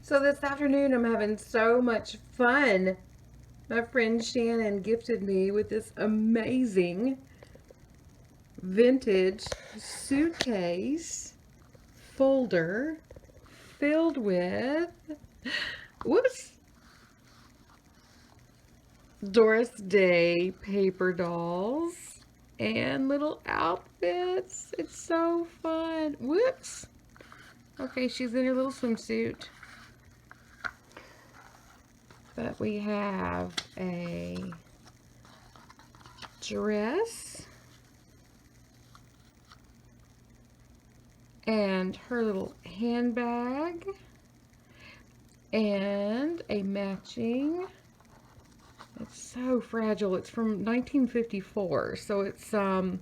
So this afternoon I'm having so much fun. My friend Shannon gifted me with this amazing vintage suitcase folder filled with, whoops, Doris Day Paper Dolls and little outfits. It's so fun. Whoops. Okay, she's in her little swimsuit. But we have a dress and her little handbag and a matching, it's so fragile, it's from 1954, so it's I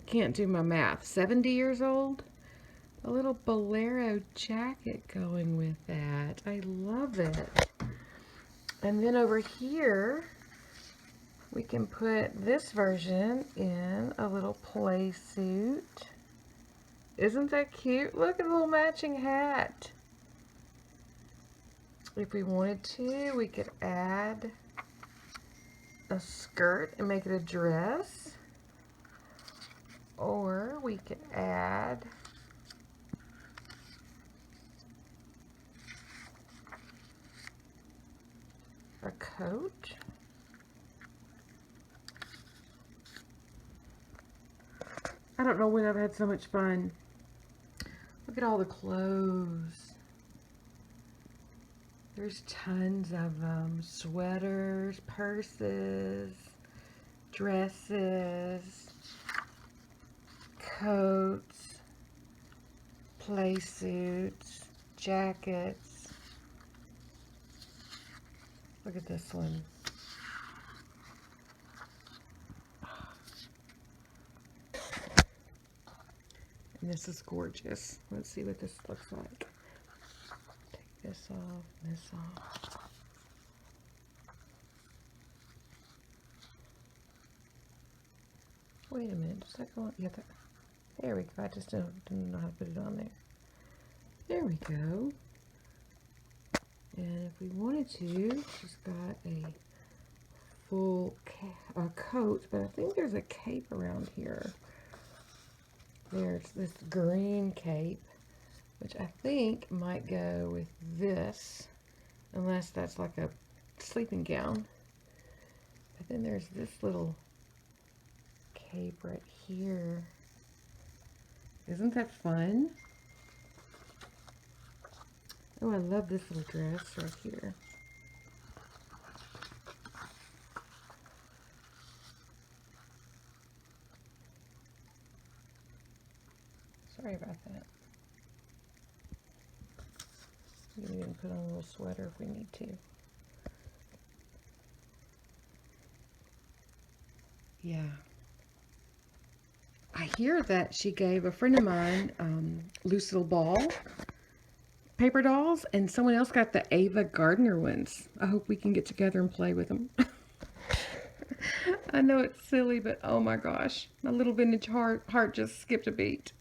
can't do my math, 70 years old. A little bolero jacket going with that. I love it. And then over here we can put this version in a little play suit. Isn't that cute? Look at the little matching hat. If we wanted to, we could add a skirt and make it a dress. Or we could add a coat. I don't know when I've had so much fun. Look at all the clothes. There's tons of them. Sweaters, purses, dresses, coats, play suits, jackets. Look at this one. And this is gorgeous. Let's see what this looks like. Take this off, this off. Wait a minute, does that go on? Yeah, there we go. I just didn't know how to put it on there. There we go. And if we wanted to, she's got a full coat, but I think there's a cape around here. There's this green cape, which I think might go with this, unless that's like a sleeping gown. But then there's this little cape right here. Isn't that fun? Oh, I love this little dress right here. Sorry about that. We can even put on a little sweater if we need to. Yeah. I hear that she gave a friend of mine loose little ball paper dolls, and someone else got the Ava Gardner ones. I hope we can get together and play with them. I know it's silly, but oh my gosh, my little vintage heart just skipped a beat.